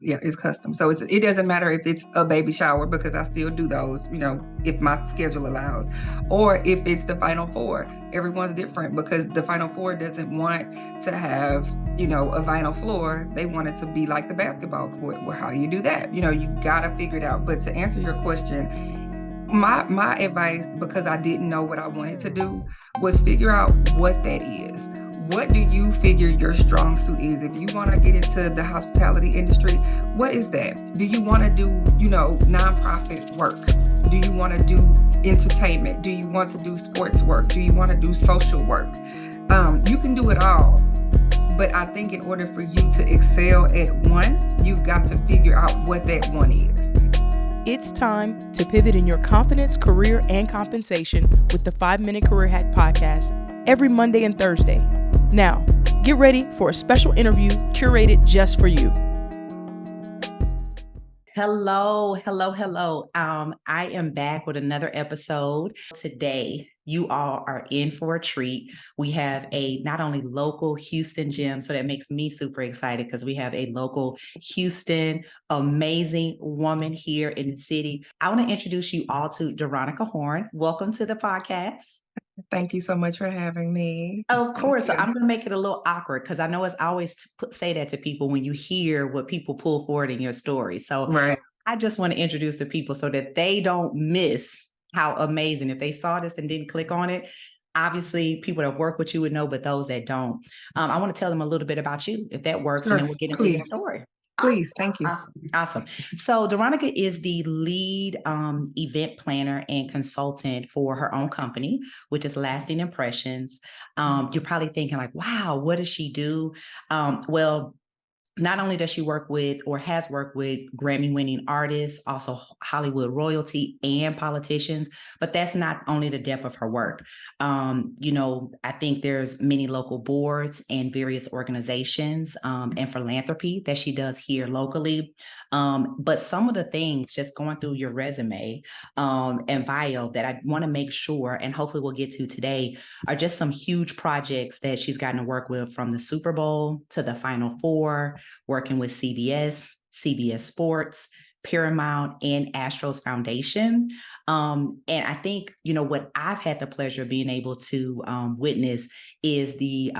Yeah, it's custom. So it doesn't matter if it's a baby shower, because I still do those, if my schedule allows, or if it's the Final Four. Everyone's different, because the Final Four doesn't want to have, a vinyl floor. They want it to be like the basketball court. Well, how do you do that? You've got to figure it out. But to answer your question, my advice, because I didn't know what I wanted to do, was figure out what that is. What do you figure your strong suit is? If you want to get into the hospitality industry, what is that? Do you want to do, nonprofit work? Do you want to do entertainment? Do you want to do sports work? Do you want to do social work? You can do it all. But I think in order for you to excel at one, you've got to figure out what that one is. It's time to pivot in your confidence, career, and compensation with the 5-Minute Career Hack Podcast every Monday and Thursday. Now, get ready for a special interview curated just for you. Hello. I am back with another episode. Today, you all are in for a treat. We have a not only local Houston gem, so that makes me super excited because we have a local Houston amazing woman here in the city. I want to introduce you all to Deronica Horn. Welcome to the podcast. Thank you so much for having me. Of course. So I'm going to make it a little awkward because I know it's always say that to people when you hear what people pull forward in your story. So right. I just want to introduce the people so that they don't miss how amazing. If they saw this and didn't click on it, obviously people that work with you would know, but those that don't, I want to tell them a little bit about you, if that works, Sure. And then we'll get into your story. Please. Thank you. Awesome. So Deronica is the lead event planner and consultant for her own company, which is Lasting Impressions. You're probably thinking like, wow, what does she do? Well, not only does she work with or has worked with Grammy-winning artists, also Hollywood royalty and politicians, but that's not only the depth of her work. I think there's many local boards and various organizations and philanthropy that she does here locally. But some of the things just going through your resume and bio that I want to make sure, and hopefully we'll get to today, are just some huge projects that she's gotten to work with, from the Super Bowl to the Final Four, working with CBS Sports, Paramount, and Astros Foundation. And I think, what I've had the pleasure of being able to witness is the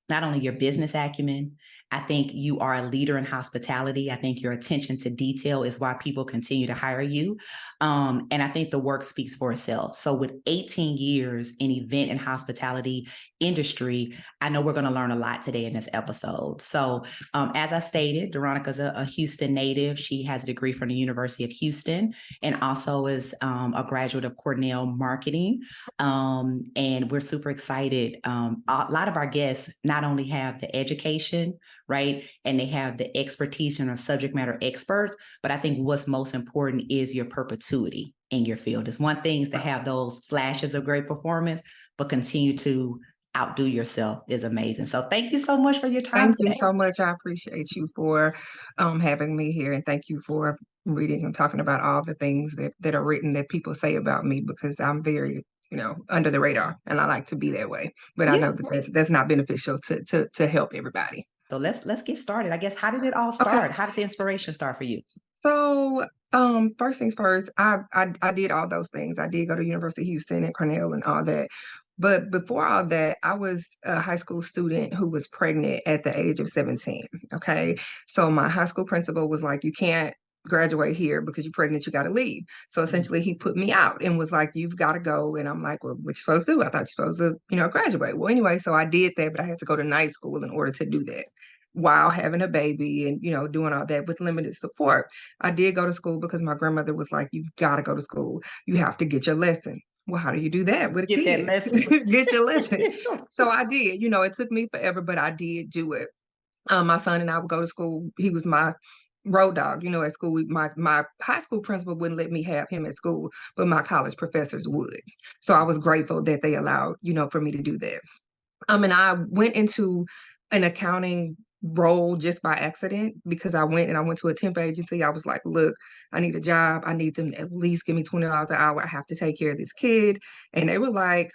not only your business acumen. I think you are a leader in hospitality. I think your attention to detail is why people continue to hire you. And I think the work speaks for itself. So with 18 years in event and hospitality industry, I know we're going to learn a lot today in this episode. So as I stated, Deronica's a Houston native. She has a degree from the University of Houston and also is a graduate of Cornell Marketing. And we're super excited. A lot of our guests not only have the education, right, and they have the expertise and are subject matter experts, but I think what's most important is your perpetuity in your field. It's one thing to have those flashes of great performance, but continue to outdo yourself is amazing. So thank you so much for your time Thank today. you so much. I appreciate you for having me here, and thank you for reading and talking about all the things that are written that people say about me, because I'm very under the radar, and I like to be that way. But I know that that's not beneficial to help everybody. So let's get started. I guess, how did it all start? Okay. How did the inspiration start for you? So first things first, I did all those things. I did go to University of Houston and Cornell and all that. But before all that, I was a high school student who was pregnant at the age of 17. Okay. So my high school principal was like, you can't graduate here because you're pregnant, you got to leave. So essentially he put me out and was like, you've got to go. And I'm like, well, what you supposed to do? I thought you're supposed to, graduate. Well, anyway, so I did that, but I had to go to night school in order to do that while having a baby and, doing all that with limited support. I did go to school because my grandmother was like, you've got to go to school. You have to get your lesson. Well, how do you do that with a kid? That lesson. Get your lesson. So I did. It took me forever, but I did do it. My son and I would go to school. He was my road dog, at school. My high school principal wouldn't let me have him at school, but my college professors would. So I was grateful that they allowed, for me to do that. And I went into an accounting role just by accident because I went to a temp agency. I was like, look, I need a job. I need them to at least give me $20 an hour. I have to take care of this kid. And they were like,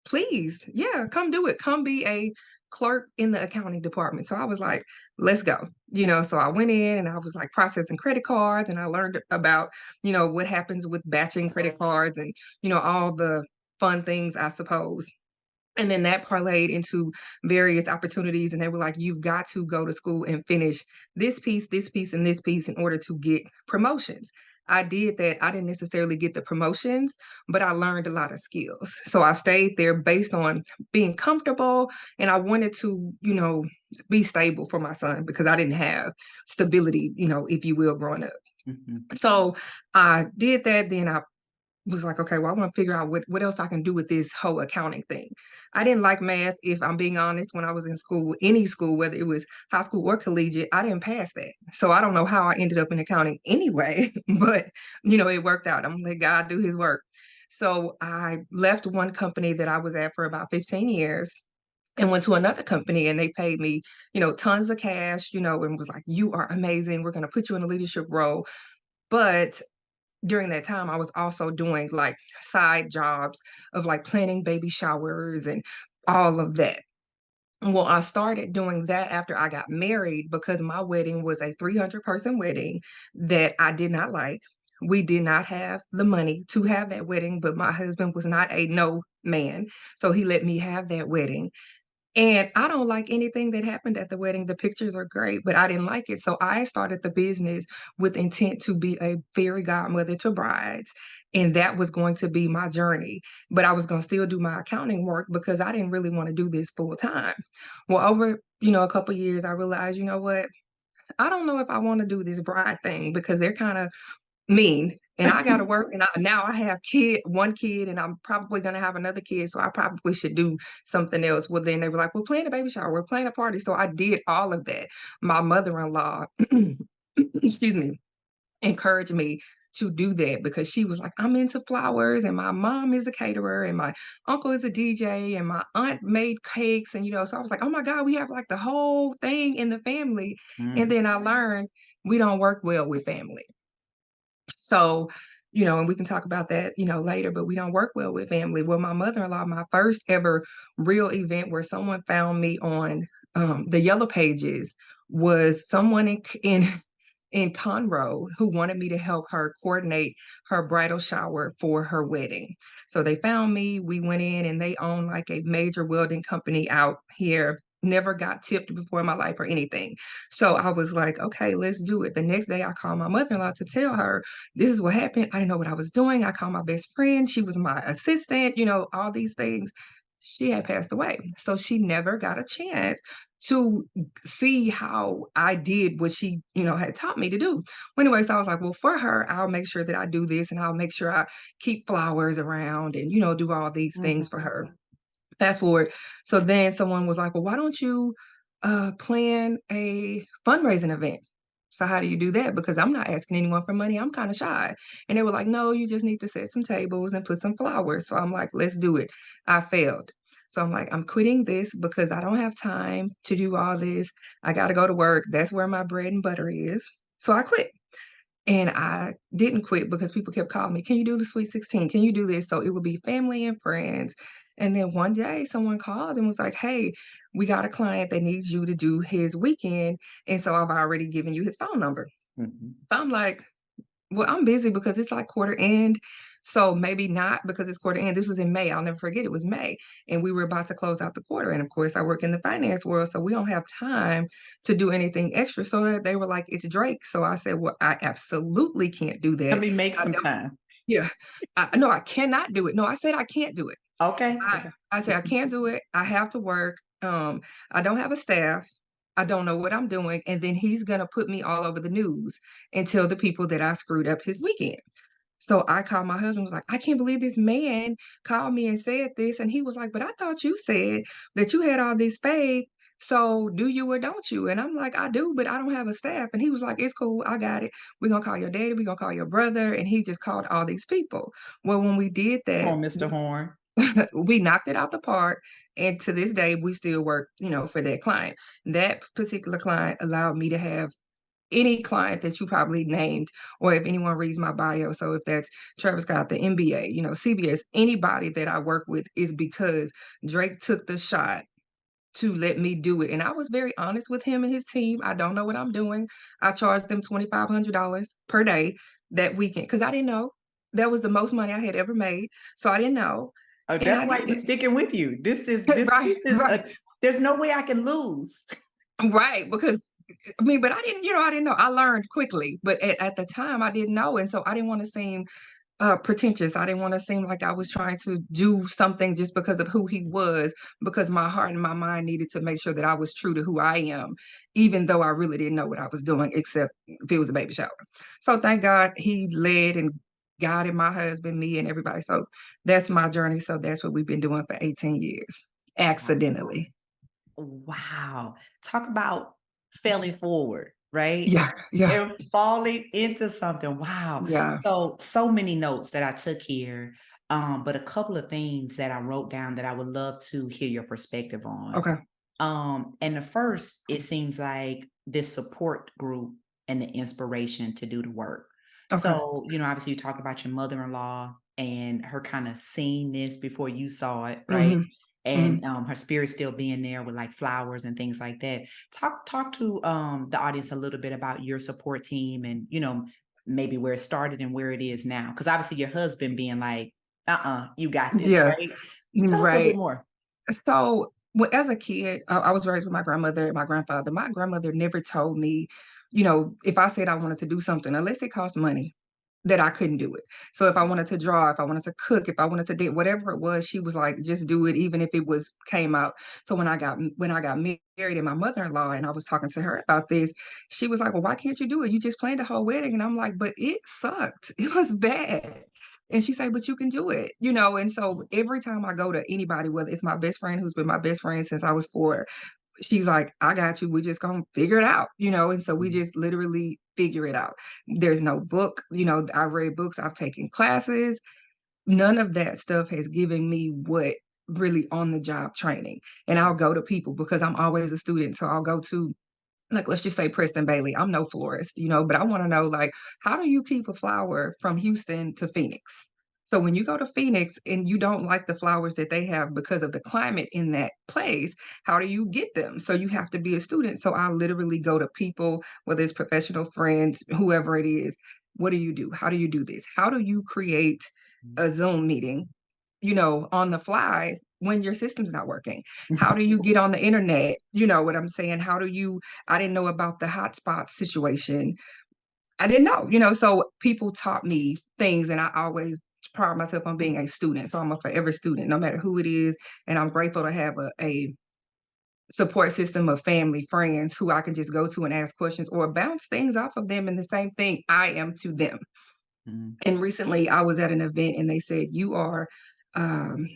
please, yeah, come do it. Come be a clerk in the accounting department. So I was like, let's go. So I went in and I was like processing credit cards, and I learned about, what happens with batching credit cards and, all the fun things, I suppose. And then that parlayed into various opportunities. And they were like, you've got to go to school and finish this piece, and this piece in order to get promotions. I did that. I didn't necessarily get the promotions, but I learned a lot of skills. So I stayed there based on being comfortable. And I wanted to, be stable for my son because I didn't have stability, if you will, growing up. Mhm. So I did that. Then I was like, okay, well, I want to figure out what else I can do with this whole accounting thing. I didn't like math, if I'm being honest, when I was in school, any school, whether it was high school or collegiate, I didn't pass that. So I don't know how I ended up in accounting anyway, but it worked out. I'm gonna let God do his work. So I left one company that I was at for about 15 years and went to another company, and they paid me, tons of cash, and was like, you are amazing. We're going to put you in a leadership role. But during that time, I was also doing like side jobs of like planning baby showers and all of that. Well, I started doing that after I got married because my wedding was a 300-person wedding that I did not like. We did not have the money to have that wedding, but my husband was not a no man. So he let me have that wedding. And I don't like anything that happened at the wedding. The pictures are great, but I didn't like it. So I started the business with intent to be a fairy godmother to brides. And that was going to be my journey. But I was going to still do my accounting work because I didn't really want to do this full time. Well, over, a couple years, I realized, you know what? I don't know if I want to do this bride thing because they're kind of mean, and I gotta work, and now I have one kid, and I'm probably gonna have another kid, so I probably should do something else. Well, then they were like, "We're planning a baby shower, we're planning a party." So I did all of that. My mother-in-law, excuse me, encouraged me to do that because she was like, "I'm into flowers, and my mom is a caterer, and my uncle is a DJ, and my aunt made cakes," and so I was like, "Oh my God, we have like the whole thing in the family." And Mm. then I learned we don't work well with family. So, and we can talk about that, later, but we don't work well with family. Well, my mother-in-law, my first ever real event where someone found me on the Yellow Pages was someone in Conroe who wanted me to help her coordinate her bridal shower for her wedding. So they found me, we went in, and they own like a major welding company out here. Never got tipped before in my life or anything. So I was like, okay, let's do it. The next day I called my mother-in-law to tell her this is what happened. I didn't know what I was doing. I called my best friend. She was my assistant, all these things. She had passed away. So she never got a chance to see how I did what she, had taught me to do. Well, anyway, so I was like, well, for her, I'll make sure that I do this, and I'll make sure I keep flowers around and, do all these things for her. Fast forward. So then someone was like, well, why don't you plan a fundraising event? So how do you do that? Because I'm not asking anyone for money. I'm kind of shy. And they were like, no, you just need to set some tables and put some flowers. So I'm like, let's do it. I failed. So I'm like, I'm quitting this because I don't have time to do all this. I got to go to work. That's where my bread and butter is. So I quit. And I didn't quit because people kept calling me, can you do the Sweet 16? Can you do this? So it would be family and friends. And then one day someone called and was like, hey, we got a client that needs you to do his weekend. And so I've already given you his phone number. Mhm. So I'm like, well, I'm busy because it's like quarter end. So maybe not because it's quarter end. This was in May. I'll never forget. It was May. And we were about to close out the quarter. And of course, I work in the finance world. So we don't have time to do anything extra. So they were like, it's Drake. So I said, well, I absolutely can't do Let that. me make I some don't, time. yeah. No, I cannot do it. No, I said I can't do it. Okay. I said I can't do it. I have to work. I don't have a staff. I don't know what I'm doing. And then he's gonna put me all over the news and tell the people that I screwed up his weekend. So I called my husband, was like, I can't believe this man called me and said this. And he was like, but I thought you said that you had all this faith. So do you or don't you? And I'm like, I do, but I don't have a staff. And he was like, it's cool. I got it. We're going to call your daddy. We're going to call your brother. And he just called all these people. Well, when we did Come that, on, Mr. Horn. we knocked it out the park. And to this day, we still work, for that client. That particular client allowed me to have any client that you probably named, or if anyone reads my bio. So if that's Travis Scott, the NBA, CBS, anybody that I work with is because Drake took the shot to let me do it. And I was very honest with him and his team. I don't know what I'm doing. I charged them $2,500 per day that weekend because I didn't know. That was the most money I had ever made. So I didn't know. Oh, And that's I why did you're it. sticking with you. This Right, is right, there's no way I can lose. right. Because I mean, but I didn't, I didn't know. I learned quickly, but at the time I didn't know. And so I didn't want to seem pretentious. I didn't want to seem like I was trying to do something just because of who he was, because my heart and my mind needed to make sure that I was true to who I am, even though I really didn't know what I was doing, except if it was a baby shower. So thank God he led and guided my husband, me, and everybody. So that's my journey. So that's what we've been doing for 18 years, accidentally. Wow. Talk about failing forward, right? Yeah, yeah, And falling into something. Wow. yeah. So many notes that I took here. But a couple of themes that I wrote down that I would love to hear your perspective on. Okay. And the first, it seems like this support group and the inspiration to do the work. Okay. So, obviously you talk about your mother-in-law and her kind of seeing this before you saw it, right? Hmm. And Hmm. her spirit still being there with like flowers and things like that. Talk to the audience a little bit about your support team and maybe where it started and where it is now. Because obviously your husband being like, you got this, Yeah, right? Tell us a right. bit more. So, as a kid, I was raised with my grandmother and my grandfather. My grandmother never told me, if I said I wanted to do something, unless it cost money, that I couldn't do it. So if I wanted to draw, if I wanted to cook, if I wanted to do whatever it was, she was like, just do it, even if it was came out. So when I got married and my mother-in-law, and I was talking to her about this, she was like, well, why can't you do it? You just planned the whole wedding. And I'm like, but it sucked. It was bad. And she said, but you can do it. And so every time I go to anybody, whether it's my best friend who's been my best friend since I was 4, she's like, I got you. We're just gonna figure it out. And so we just literally figure it out. There's no book. I've read books, I've taken classes. None of that stuff has given me what really on the job training. And I'll go to people because I'm always a student. So I'll go to, like, let's just say Preston Bailey. I'm no florist, but I want to know, like, how do you keep a flower from Houston to Phoenix? So when you go to Phoenix and you don't like the flowers that they have because of the climate in that place, how do you get them? So you have to be a student. So I literally go to people, whether it's professional friends, whoever it is. What do you do? How do you do this? How do you create a Zoom meeting, on the fly when your system's not working? How do you get on the internet? You know what I'm saying? I didn't know about the hotspot situation. I didn't know. So people taught me things, and I always pride myself on being a student. So I'm a forever student, no matter who it is. And I'm grateful to have a support system of family, friends who I can just go to and ask questions or bounce things off of them. And the same thing I am to them. Mhm. And recently I was at an event and they said, you are, um,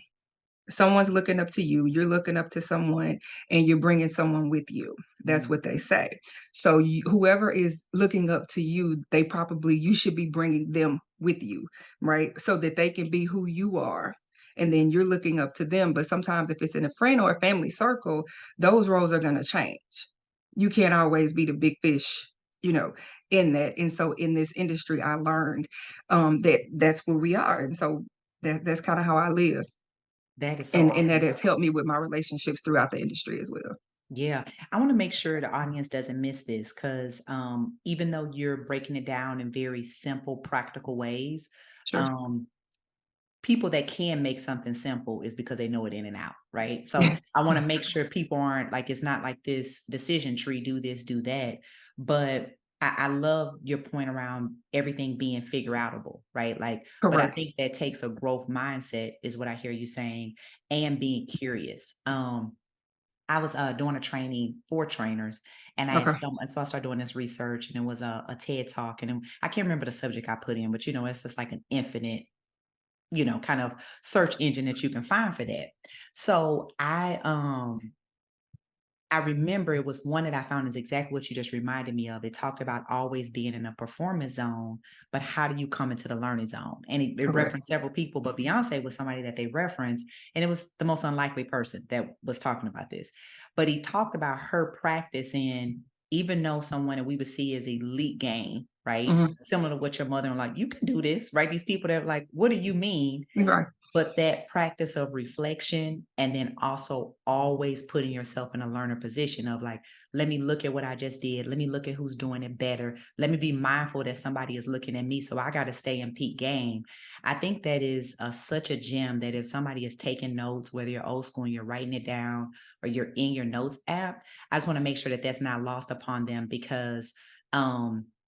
someone's looking up to you, you're looking up to someone, and you're bringing someone with you. That's Mm. what they say. So whoever is looking up to you, you should be bringing them with you, right? So that they can be who you are. And then you're looking up to them. But sometimes if it's in a friend or a family circle, those roles are going to change. You can't always be the big fish, you know, in that. And so in this industry, I learned that that's where we are. And so that's kind of how I live. That is so And that awesome. has helped me with my relationships throughout the industry as well. Yeah, I want to make sure the audience doesn't miss this because even though you're breaking it down in very simple, practical ways, Sure. um, people that can make something simple is because they know it in and out, right? So Yes. I want to make sure people aren't like, it's not like this decision tree, do this, do that. But I love your point around everything being figure outable, right? Like, but I Correct. think that takes a growth mindset, is what I hear you saying, and being curious. I was doing a training for trainers, and Okay. so I started doing this research, and it was a TED talk, and I can't remember the subject I put in, but it's just like an infinite, kind of search engine that you can find for that. So I remember it was one that I found is exactly what you just reminded me of. It talked about always being in a performance zone, but how do you come into the learning zone? And it Correct. referenced several people, but Beyonce was somebody that they referenced, and it was the most unlikely person that was talking about this. But he talked about her practicing, even though someone that we would see as elite game, right? Mhm. Similar to what your mother-in-law, you can do this, right? These people that are like, what do you mean? Right. But that practice of reflection, and then also always putting yourself in a learner position of like, let me look at what I just did. Let me look at who's doing it better. Let me be mindful that somebody is looking at me. So I got to stay in peak game. I think that is such a gem that if somebody is taking notes, whether you're old school and you're writing it down or you're in your notes app, I just want to make sure that that's not lost upon them, because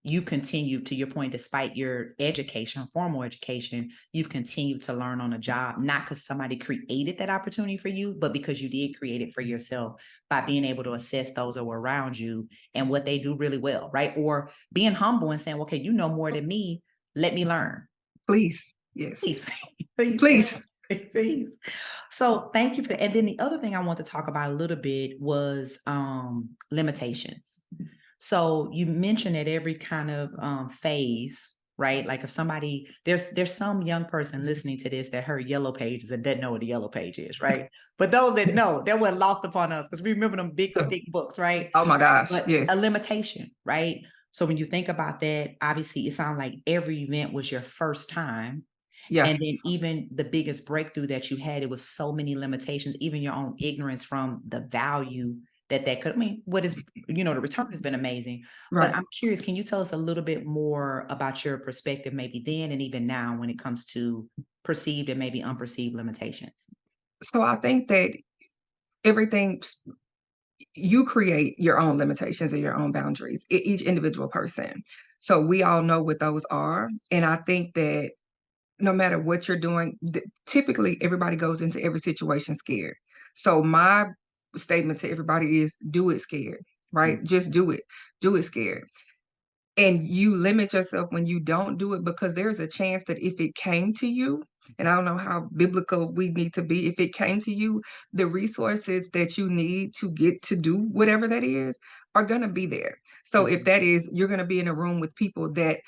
you continue, to your point, despite your education, formal education, you've continued to learn on a job, not because somebody created that opportunity for you, but because you did create it for yourself by being able to assess those that were around you and what they do really well, right? Or being humble and saying, okay, you know more than me, let me learn. Please. Yes. Please. Please. Please. Please. So thank you for that. And then the other thing I want to talk about a little bit was limitations. So you mentioned at every kind of phase, right? Like if somebody, there's some young person listening to this that heard yellow pages and doesn't know what a yellow page is, right? But those that know, that wasn't lost upon us because we remember them big, thick books, right? Oh my gosh. But yes. a limitation, right? So when you think about that, obviously it sounds like every event was your first time. Yeah. And then even the biggest breakthrough that you had, it was so many limitations, even your own ignorance from the value that could, I mean, what is, the return has been amazing. Right. But I'm curious, can you tell us a little bit more about your perspective, maybe then and even now, when it comes to perceived and maybe unperceived limitations? So I think that everything, you create your own limitations and your own boundaries, each individual person. So we all know what those are. And I think that no matter what you're doing, typically everybody goes into every situation scared. So my statement to everybody is do it scared, right? Just do it. Do it scared. And you limit yourself when you don't do it, because there's a chance that if it came to you, and I don't know how biblical we need to be, if it came to you, the resources that you need to get to do whatever that is are going to be there. So if that is, you're going to be in a room with people that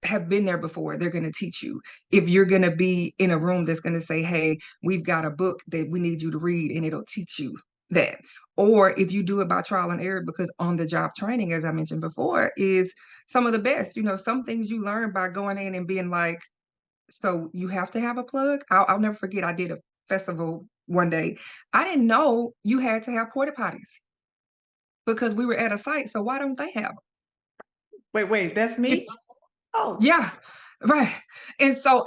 have been there before, they're going to teach you. If you're going to be in a room that's going to say, hey, we've got a book that we need you to read, and it'll teach you that. Or if you do it by trial and error, because on the job training, as I mentioned before, is some of the best. Some things you learn by going in and being like, so you have to have a plug. I'll never forget, I did a festival one day. I didn't know you had to have porta potties because we were at a site. So why don't they have them? Wait, that's me? Oh, yeah, right. And so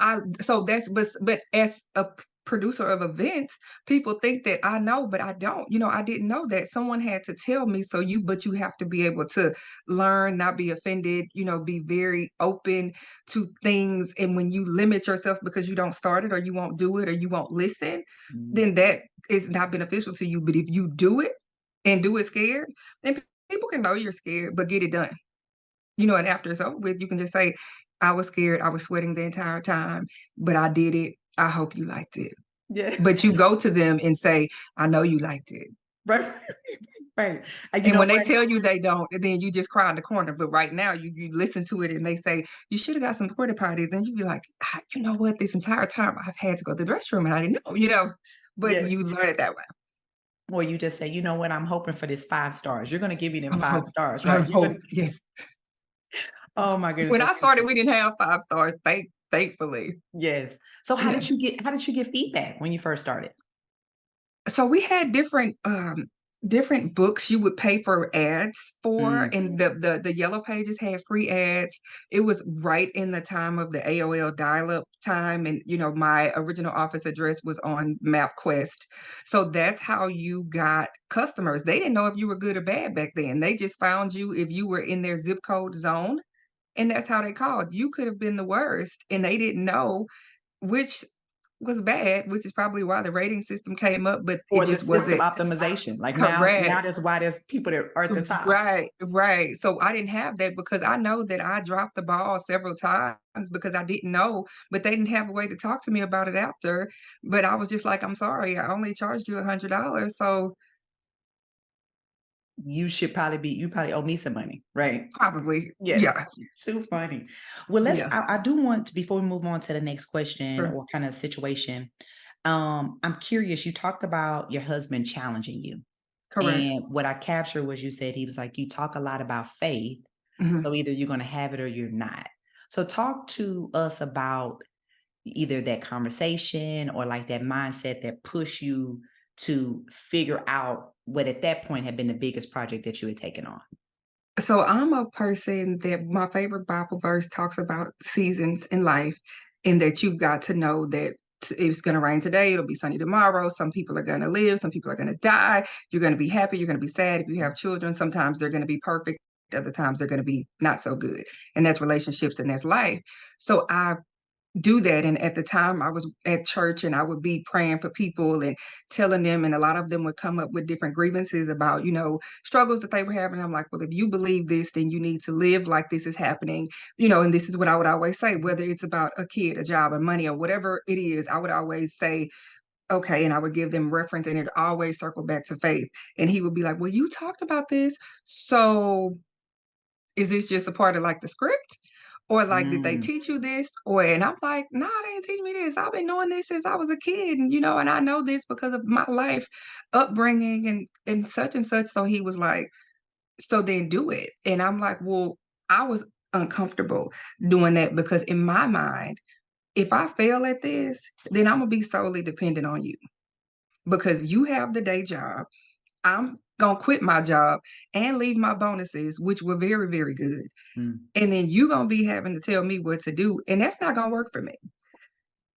that's, but as a producer of events, people think that I know, but I don't. I didn't know that. Someone had to tell me. But you have to be able to learn, not be offended, be very open to things. And when you limit yourself because you don't start it, or you won't do it, or you won't listen, then that is not beneficial to you. But if you do it and do it scared, then people can know you're scared, but get it done. And after it's over with, you can just say, I was scared. I was sweating the entire time, but I did it. I hope you liked it. yeah. But you go to them and say, I know you liked it. Right. Right. And when they tell you they don't, then you just cry in the corner. But right now, you listen to it and they say, you should have got some porta potties. And you be like, you know what? This entire time I've had to go to the restroom and I didn't know, but you learn it that way. Or you just say, you know what? I'm hoping for this 5 stars. You're going to give me them 5 stars, I right? hope, yes. Oh my goodness. When I started, we didn't have 5 stars, thankfully. Yes. So how did you get feedback when you first started? So we had different books you would pay for ads for, and the yellow pages had free ads. It was right in the time of the AOL dial-up time, and my original office address was on MapQuest. So that's how you got customers. They didn't know if you were good or bad back then. They just found you if you were in their zip code zone, and that's how they called. You could have been the worst, and they didn't know which was bad, which is probably why the rating system came up, but Or it just the system wasn't optimization. Like correct. Now that's why there's people that are at the top. Right. So I didn't have that because I know that I dropped the ball several times because I didn't know, but they didn't have a way to talk to me about it after. But I was just like, I'm sorry, I only charged you $100. So you probably owe me some money, right? probably, Yes. yeah. Too funny. Well, I do want to, before we move on to the next question or kind of situation, I'm curious, you talked about your husband challenging you. Correct. And what I captured was you said he was like, you talk a lot about faith. So either you're going to have it or you're not. So talk to us about either that conversation or like that mindset that push you to figure out what at that point had been the biggest project that you had taken on? So I'm a person that my favorite Bible verse talks about seasons in life, and that you've got to know that it's going to rain today, it'll be sunny tomorrow. Some people are going to live, some people are going to die. You're going to be happy, you're going to be sad. If you have children, sometimes they're going to be perfect, other times they're going to be not so good. And that's relationships and that's life. So I do that. And at the time I was at church and I would be praying for people and telling them, and a lot of them would come up with different grievances about, struggles that they were having. I'm like, well, if you believe this, then you need to live like this is happening, and this is what I would always say, whether it's about a kid, a job, or money, or whatever it is, I would always say, okay. And I would give them reference and it always circle back to faith. And he would be like, well, you talked about this. So is this just a part of like the script? Or like, did they Mm, teach you this? And I'm like, nah, they didn't teach me this. I've been knowing this since I was a kid. And I know this because of my life upbringing and such and such. So he was like, so then do it. And I'm like, well, I was uncomfortable doing that because in my mind, if I fail at this, then I'm gonna be solely dependent on you because you have the day job. I'm gonna quit my job and leave my bonuses, which were very, very good. mm, And then you gonna be having to tell me what to do, and that's not gonna work for me.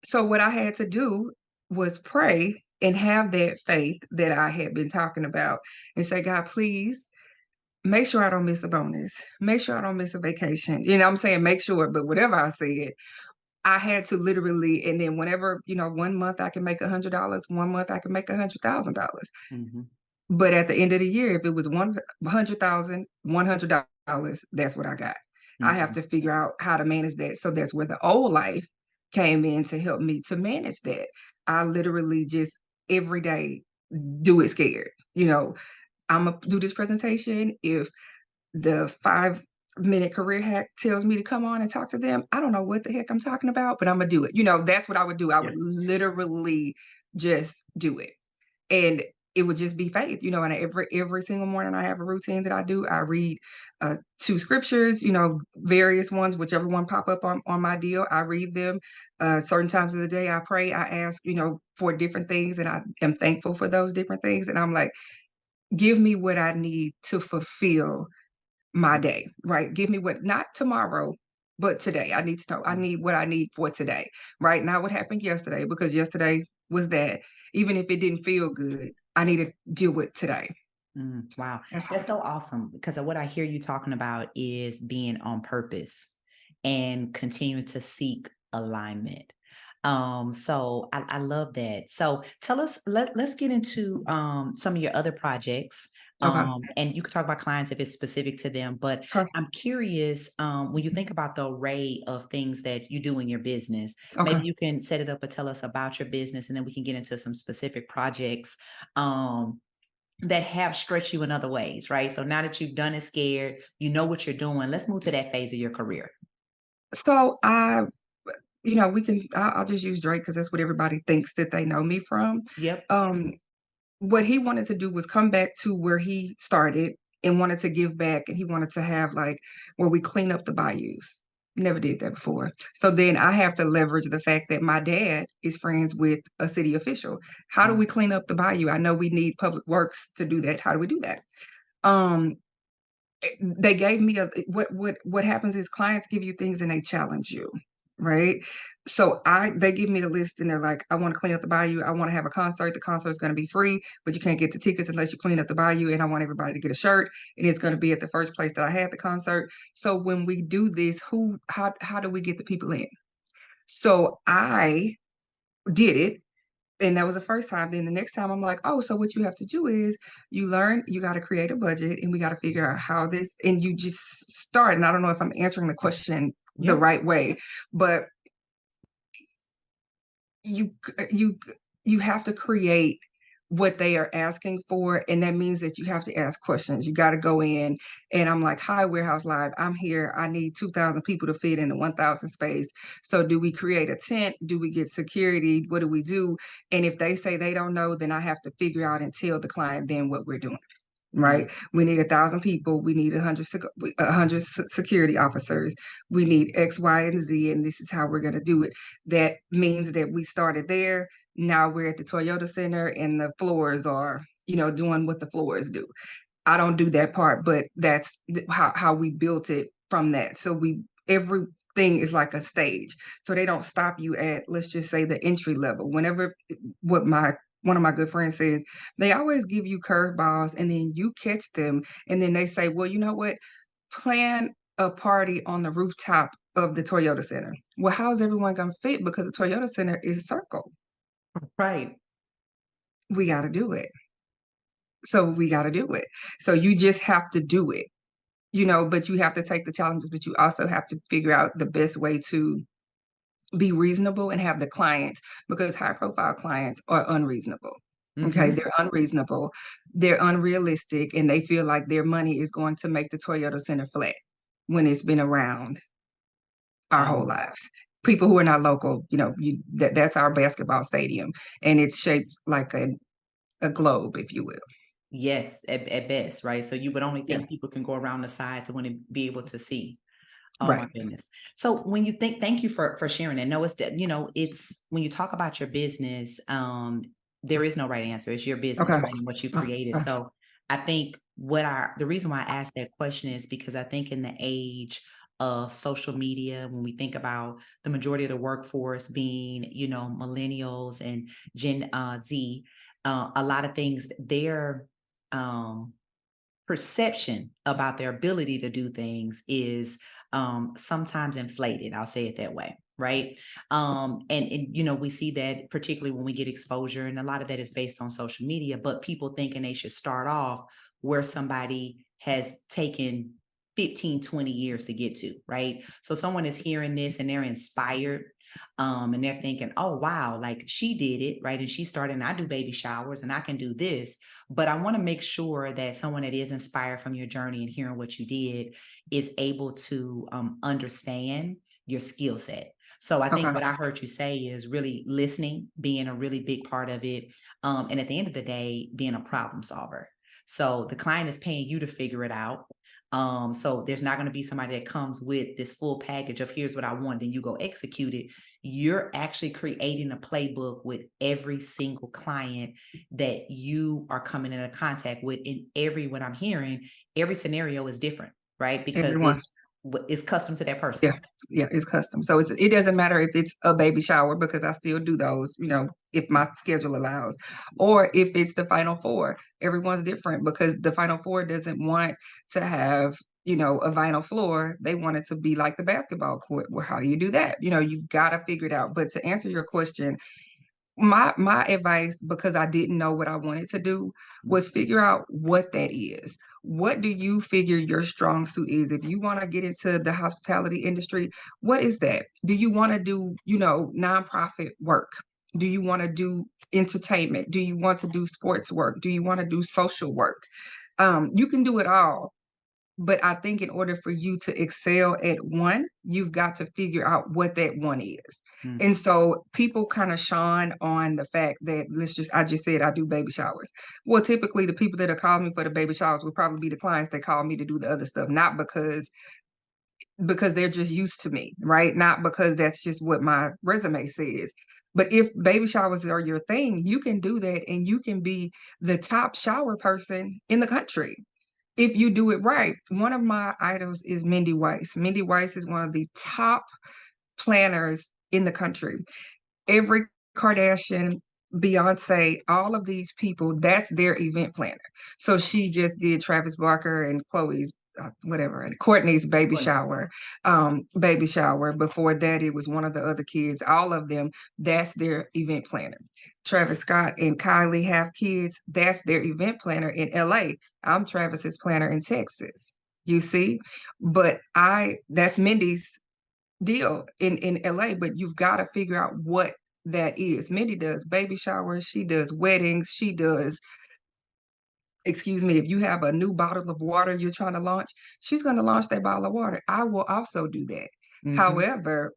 So what I had to do was pray and have that faith that I had been talking about and say, God, please make sure I don't miss a bonus. Make sure I don't miss a vacation. I'm saying make sure, but whatever I said, I had to literally, and then whenever, 1 month I can make $100, 1 month I can make $100,000. mhm, But at the end of the year, if it was 100,000, $100, that's what I got. I have mhm. to figure out how to manage that. So that's where the old life came in to help me to manage that. I literally just every day do it scared. I'm gonna do this presentation. If the 5-minute career hack tells me to come on and talk to them, I don't know what the heck I'm talking about, but I'm gonna do it. That's what I would do. I Yeah. would literally just do it. And it would just be faith, and every single morning I have a routine that I do. I read 2 scriptures, various ones, whichever one pop up on my deal. I read them. Certain times of the day I pray, I ask, for different things, and I am thankful for those different things. And I'm like, give me what I need to fulfill my day, right? Give me what, not tomorrow, but today. I need to know, I Mm, need what I need for today, right? Not what happened yesterday, because yesterday was that. Even if it didn't feel good, I need to deal with today. wow. That's That's hard. so awesome because what I hear you talking about is being on purpose and continuing to seek alignment. So I love that. So tell us, let's get into some of your other projects. Okay. And you can talk about clients if it's specific to them, but Okay. I'm curious, when you think about the array of things that you do in your business, maybe Okay. you can set it up or tell us about your business, and then we can get into some specific projects. That have stretched you in other ways, right? So now that you've done it scared, you know what you're doing. Let's move to that phase of your career. So I'll just use Drake because that's what everybody thinks that they know me from. Yep. Um, what he wanted to do was come back to where he started and wanted to give back, and he wanted to have like where we clean up the bayous. Never did that before. So then I have to leverage the fact that my dad is friends with a city official. How do Mm, we clean up the bayou? I know we need public works to do that. How do we do that? Um, they gave me what happens is clients give you things and they challenge you, right? So they give me a list and they're like, I want to clean up the bayou. I want to have a concert. The concert is going to be free, but you can't get the tickets unless you clean up the bayou. And I want everybody to get a shirt, and it's going to be at the first place that I had the concert. So when we do this, how do we get the people in? So I did it, and that was the first time. Then the next time I'm like, oh, so what you have to do is you learn, you got to create a budget, and we got to figure out how this, and you just start. And I don't know if I'm answering the question the yep. right way, but you you you have to create what they are asking for, and that means that you have to ask questions. You got to go in, and I'm like, hi, Warehouse Live, I'm here. I need 2,000 people to fit in the 1,000 space. So do we create a tent? Do we get security? What do we do? And if they say they don't know, then I have to figure out and tell the client then what we're doing, right? We need 1,000 people. We need 100 security officers. We need X, Y, and Z, and this is how we're going to do it. That means that we started there. Now we're at the Toyota Center, and the floors are, doing what the floors do. I don't do that part, but that's how we built it from that. So everything is like a stage. So they don't stop you at, let's just say, the entry level. Whenever one of my good friends says, they always give you curveballs and then you catch them and then they say, well, you know what? Plan a party on the rooftop of the Toyota Center. Well, how is everyone going to fit? Because the Toyota Center is a circle. Right. We got to do it. So we got to do it. So you just have to do it, but you have to take the challenges, but you also have to figure out the best way to be reasonable and have the clients, because high profile clients are unreasonable. Okay. They're unreasonable. They're unrealistic. And they feel like their money is going to make the Toyota Center flat when it's been around our whole lives. People who are not local, that's our basketball stadium and it's shaped like a globe, if you will. Yes, at best, right? So you would only think people can go around the side to want to be able to see. Oh Right. my goodness. So when you thank you for sharing that. No, it's that, it's when you talk about your business, there is no right answer. It's your business, Okay. right? And what you created. So I think the reason why I asked that question is because I think in the age of social media, when we think about the majority of the workforce being, millennials and Gen Z, a lot of things, their perception about their ability to do things is sometimes inflated. I'll say it that way. Right. And we see that particularly when we get exposure, and a lot of that is based on social media, but people thinking they should start off where somebody has taken 15, 20 years to get to. Right. So someone is hearing this and they're inspired. And they're thinking, oh, wow, like she did it, right? And she started, and I do baby showers and I can do this. But I want to make sure that someone that is inspired from your journey and hearing what you did is able to understand your skill set. So I think what I heard you say is really listening, being a really big part of it. And at the end of the day, being a problem solver. So the client is paying you to figure it out. So there's not going to be somebody that comes with this full package of here's what I want, then you go execute it. You're actually creating a playbook with every single client that you are coming into contact with. In what I'm hearing, every scenario is different, right? Because it's custom to that person. Yeah, it's custom. So it doesn't matter if it's a baby shower, because I still do those, if my schedule allows, or if it's the Final Four. Everyone's different because the Final Four doesn't want to have, a vinyl floor. They want it to be like the basketball court. Well, how do you do that? You've got to figure it out. But to answer your question, my advice, because I didn't know what I wanted to do, was figure out what that is. What do you figure your strong suit is? If you want to get into the hospitality industry, what is that? Do you want to do, nonprofit work? Do you want to do entertainment? Do you want to do sports work? Do you want to do social work? You can do it all. But I think in order for you to excel at one, you've got to figure out what that one is. And so people kind of shine on the fact that I just said I do baby showers. Well, typically the people that are calling me for the baby showers will probably be the clients that call me to do the other stuff, not because they're just used to me, right? Not because that's just what my resume says. But if baby showers are your thing, you can do that and you can be the top shower person in the country if you do it right. One of my idols is Mindy Weiss. Mindy Weiss is one of the top planners in the country. Every Kardashian, Beyonce, all of these people, that's their event planner. So she just did Travis Barker and Chloe's and Courtney's baby shower. Before that, it was one of the other kids. All of them, that's their event planner. Travis Scott and Kylie have kids. That's their event planner in LA. I'm Travis's planner in Texas. You see, but that's Mindy's deal in LA. But you've got to figure out what that is. Mindy does baby showers. She does weddings. She does, excuse me, if you have a new bottle of water you're trying to launch, she's going to launch that bottle of water. I will also do that. However,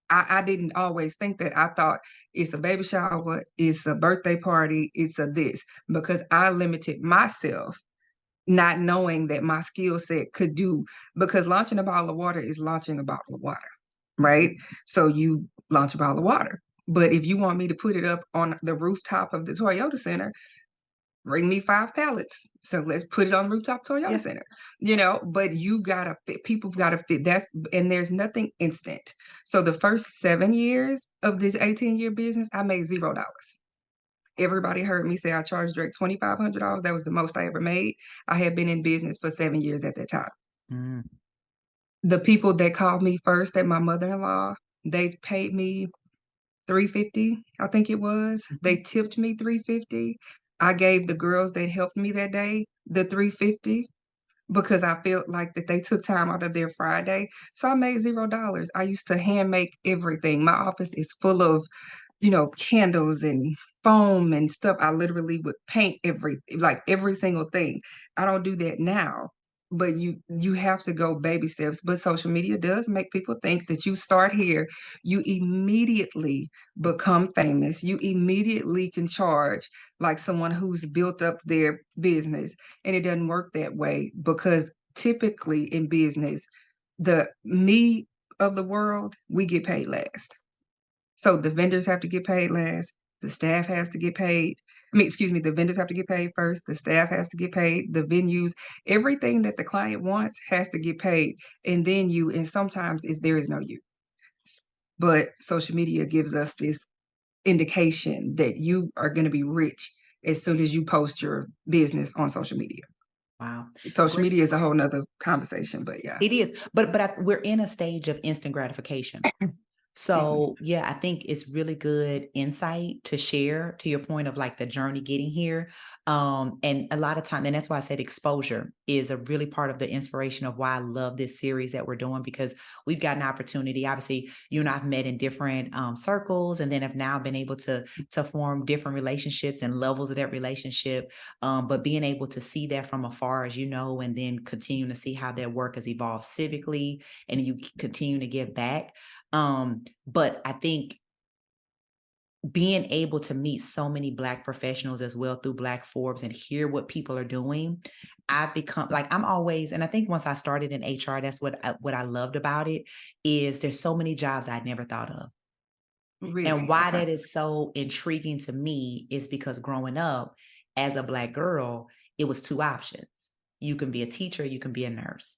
I didn't always think that. I thought it's a baby shower, it's a birthday party, it's a this, because I limited myself not knowing that my skill set could do, because launching a bottle of water is launching a bottle of water, right? So you launch a bottle of water. But if you want me to put it up on the rooftop of the Toyota Center, bring me 5 pallets. So let's put it on rooftop Toyota Center, but you gotta fit, people gotta fit. And there's nothing instant. So the first 7 years of this 18-year business, I made $0. Everybody heard me say I charged Drake $2,500. That was the most I ever made. I had been in business for 7 years at that time. Mm. The people that called me first at my mother-in-law, they paid me $350, I think it was. They tipped me $350. I gave the girls that helped me that day the $350 because I felt like that they took time out of their Friday. So I made $0. I used to hand make everything. My office is full of candles and foam and stuff. I literally would paint every single thing. I don't do that now, but you have to go baby steps. But social media does make people think that you start here, you immediately become famous. You immediately can charge like someone who's built up their business. And it doesn't work that way, because typically in business, the me of the world, we get paid last. So the vendors have to get paid last. The staff has to get paid. The vendors have to get paid first. The staff has to get paid. The venues, everything that the client wants has to get paid. And then and sometimes there is no you. But social media gives us this indication that you are going to be rich as soon as you post your business on social media. Wow. Social media is a whole nother conversation, but yeah. It is. But we're in a stage of instant gratification. So yeah, I think it's really good insight to share, to your point of like the journey getting here. And a lot of time, and that's why I said exposure is a really part of the inspiration of why I love this series that we're doing, because we've got an opportunity. Obviously, you and I have met in different circles, and then have now been able to form different relationships and levels of that relationship. But being able to see that from afar, as you know, and then continue to see how their work has evolved civically, and you continue to give back. But I think being able to meet so many Black professionals as well through Black Forbes and hear what people are doing, I've become like, I'm always, and I think once I started in HR, that's what I loved about it, is there's so many jobs I'd never thought of. Really? And why that is so intriguing to me is because growing up as a Black girl, it was 2 options. You can be a teacher, you can be a nurse.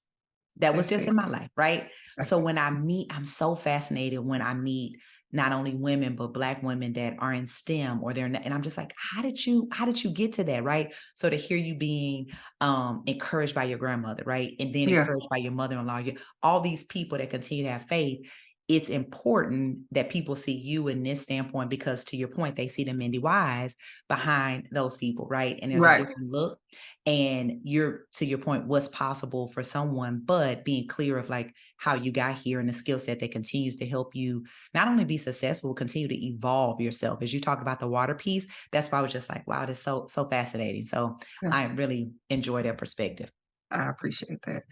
That was just in my life, right? So when I'm so fascinated when I meet not only women, but Black women that are in STEM or and I'm just like, how did you get to that, right? So to hear you being encouraged by your grandmother, right? And then encouraged by your mother-in-law, all these people that continue to have faith, it's important that people see you in this standpoint, because to your point, they see the Mindy Wise behind those people, right? And there's a different look. And to your point, what's possible for someone, but being clear of like how you got here and the skill set that continues to help you not only be successful, continue to evolve yourself. As you talk about the water piece, that's why I was just like, wow, that's so fascinating. So I really enjoy that perspective. I appreciate that.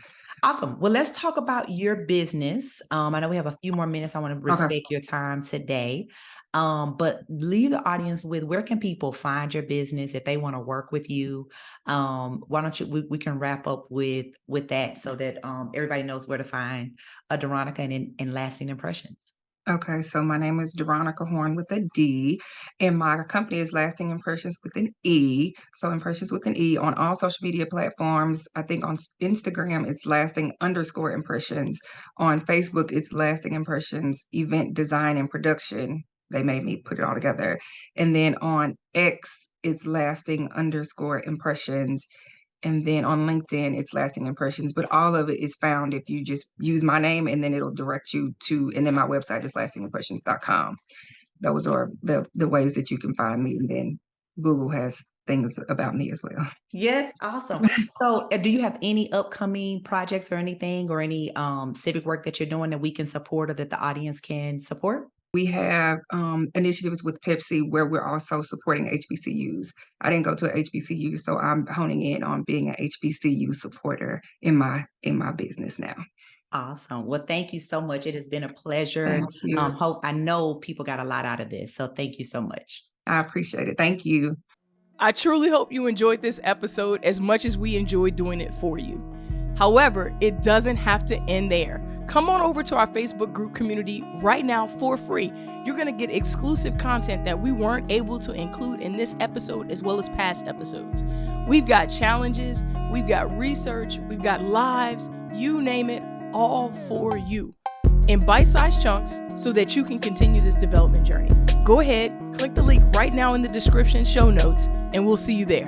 Awesome. Well, let's talk about your business. I know we have a few more minutes. I want to respect your time today. But leave the audience with, where can people find your business if they want to work with you? Why don't we can wrap up with that so that everybody knows where to find Deronica and lasting impressions. Okay, so my name is Deronica Horn with a D, and my company is Lasting Impressions with an E. So Impressions with an E on all social media platforms. I think on Instagram, it's lasting_impressions. On Facebook, it's Lasting Impressions Event Design and Production. They made me put it all together. And then on X, it's lasting_impressions. And then on LinkedIn, it's Lasting Impressions, but all of it is found if you just use my name, and then it'll direct you to, and then my website is lastingimpressions.com. Those are the ways that you can find me. And then Google has things about me as well. Yes, awesome. So do you have any upcoming projects or anything, or any civic work that you're doing that we can support or that the audience can support? We have initiatives with Pepsi where we're also supporting HBCUs. I didn't go to a HBCU, so I'm honing in on being an HBCU supporter in my business now. Awesome. Well, thank you so much. It has been a pleasure. I know people got a lot out of this, so thank you so much. I appreciate it. Thank you. I truly hope you enjoyed this episode as much as we enjoyed doing it for you. However, it doesn't have to end there. Come on over to our Facebook group community right now for free. You're going to get exclusive content that we weren't able to include in this episode as well as past episodes. We've got challenges, we've got research, we've got lives, you name it, all for you in bite-sized chunks so that you can continue this development journey. Go ahead, click the link right now in the description show notes, and we'll see you there.